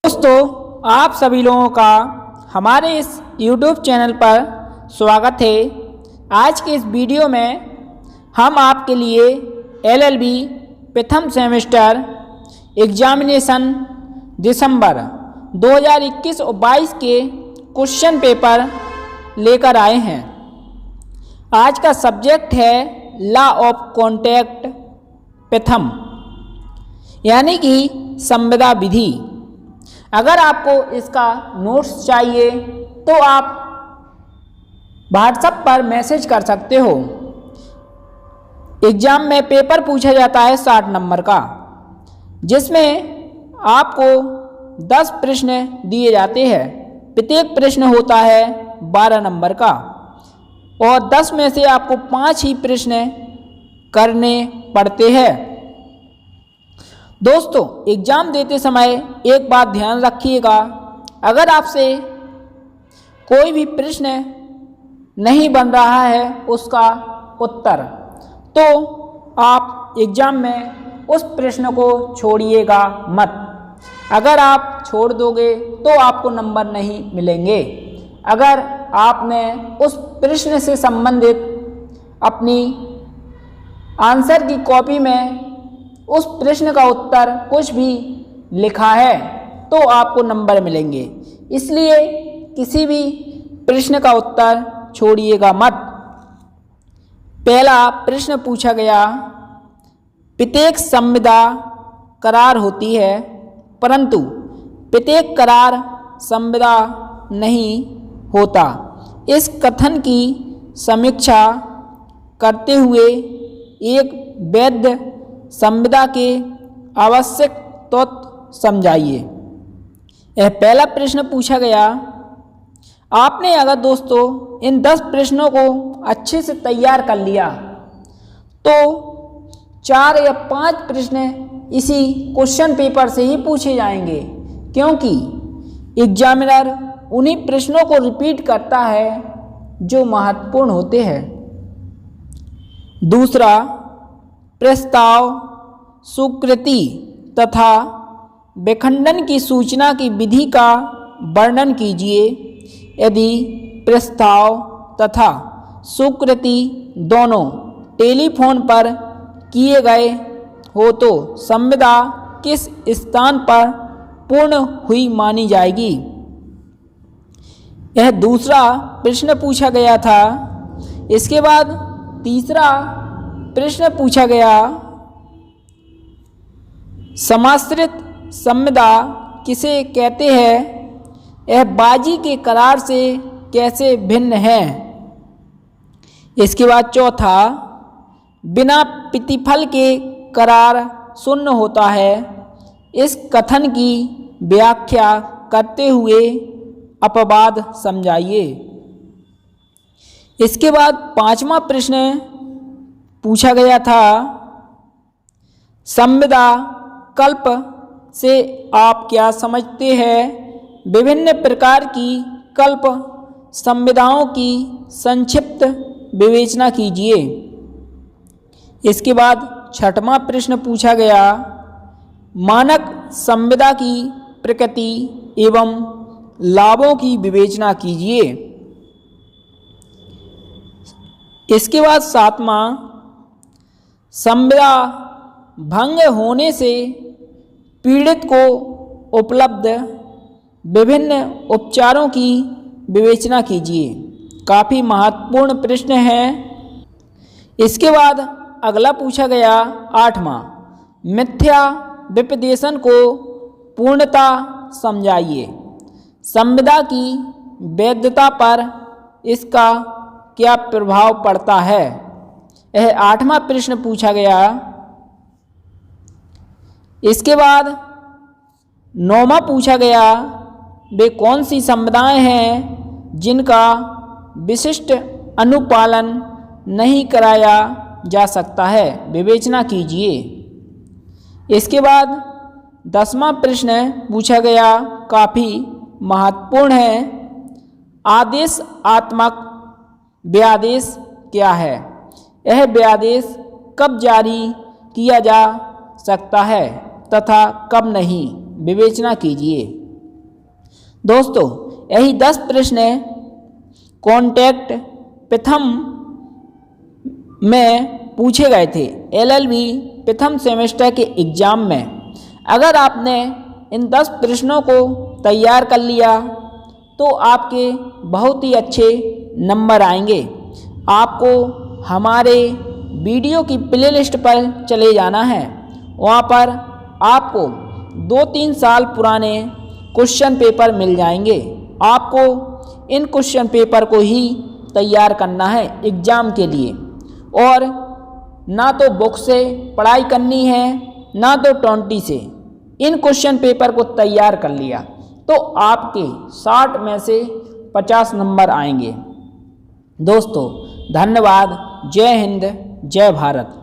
दोस्तों, आप सभी लोगों का हमारे इस YouTube चैनल पर स्वागत है। आज के इस वीडियो में हम आपके लिए LLB प्रथम सेमेस्टर एग्जामिनेशन दिसंबर 2021 और 22 के क्वेश्चन पेपर लेकर आए हैं। आज का सब्जेक्ट है लॉ ऑफ कॉन्ट्रैक्ट प्रथम, यानी कि संविदा विधि। अगर आपको इसका नोट्स चाहिए तो आप व्हाट्सएप पर मैसेज कर सकते हो। एग्ज़ाम में पेपर पूछा जाता है 60 नंबर का, जिसमें आपको 10 प्रश्न दिए जाते हैं। प्रत्येक प्रश्न होता है 12 नंबर का और 10 में से आपको 5 ही प्रश्न करने पड़ते हैं। दोस्तों, एग्ज़ाम देते समय एक बात ध्यान रखिएगा, अगर आपसे कोई भी प्रश्न नहीं बन रहा है उसका उत्तर, तो आप एग्ज़ाम में उस प्रश्न को छोड़िएगा मत। अगर आप छोड़ दोगे तो आपको नंबर नहीं मिलेंगे। अगर आपने उस प्रश्न से संबंधित अपनी आंसर की कॉपी में उस प्रश्न का उत्तर कुछ भी लिखा है तो आपको नंबर मिलेंगे। इसलिए किसी भी प्रश्न का उत्तर छोड़िएगा मत। पहला प्रश्न पूछा गया, प्रत्येक संविदा करार होती है, परंतु प्रत्येक करार संविदा नहीं होता। इस कथन की समीक्षा करते हुए एक वैध संविदा के आवश्यक तत्व समझाइए। यह पहला प्रश्न पूछा गया। आपने अगर दोस्तों इन 10 प्रश्नों को अच्छे से तैयार कर लिया तो 4 या 5 प्रश्न इसी क्वेश्चन पेपर से ही पूछे जाएंगे, क्योंकि एग्जामिनर उन्हीं प्रश्नों को रिपीट करता है जो महत्वपूर्ण होते हैं। दूसरा, प्रस्ताव, स्वीकृति तथा विखंडन की सूचना की विधि का वर्णन कीजिए। यदि प्रस्ताव तथा स्वीकृति दोनों टेलीफोन पर किए गए हो तो संविदा किस स्थान पर पूर्ण हुई मानी जाएगी? यह दूसरा प्रश्न पूछा गया था। इसके बाद तीसरा प्रश्न पूछा गया, समाश्रित संविदा किसे कहते हैं? यह बाजी के करार से कैसे भिन्न है? इसके बाद चौथा, बिना प्रतिफल के करार शून्य होता है। इस कथन की व्याख्या करते हुए अपवाद समझाइए। इसके बाद पांचवा प्रश्न पूछा गया था, संविदा कल्प से आप क्या समझते हैं? विभिन्न प्रकार की कल्प संविदाओं की संक्षिप्त विवेचना कीजिए। इसके बाद छठवां प्रश्न पूछा गया, मानक संविदा की प्रकृति एवं लाभों की विवेचना कीजिए। इसके बाद सातवां, संविदा भंग होने से पीड़ित को उपलब्ध विभिन्न उपचारों की विवेचना कीजिए। काफ़ी महत्वपूर्ण प्रश्न है। इसके बाद अगला पूछा गया, आठवां, मिथ्या विपदेशन को पूर्णता समझाइए। संविदा की वैधता पर इसका क्या प्रभाव पड़ता है? यह 8वां प्रश्न पूछा गया। इसके बाद 9वां पूछा गया, वे कौन सी संविदाएं हैं जिनका विशिष्ट अनुपालन नहीं कराया जा सकता है? विवेचना कीजिए। इसके बाद 10वां प्रश्न पूछा गया, काफ़ी महत्वपूर्ण है, आदेशात्मक व्यादेश क्या है? यह व्यादेश कब जारी किया जा सकता है तथा कब नहीं? विवेचना कीजिए। दोस्तों यही 10 प्रश्न कॉन्टैक्ट प्रथम में पूछे गए थे LLB प्रथम सेमेस्टर के एग्ज़ाम में। अगर आपने इन 10 प्रश्नों को तैयार कर लिया तो आपके बहुत ही अच्छे नंबर आएंगे। आपको हमारे वीडियो की प्लेलिस्ट पर चले जाना है, वहाँ पर आपको 2-3 साल पुराने क्वेश्चन पेपर मिल जाएंगे। आपको इन क्वेश्चन पेपर को ही तैयार करना है एग्ज़ाम के लिए, और ना तो बुक से पढ़ाई करनी है ना तो 20 से। इन क्वेश्चन पेपर को तैयार कर लिया तो आपके 60 में से 50 नंबर आएंगे। दोस्तों धन्यवाद। जय हिंद, जय भारत।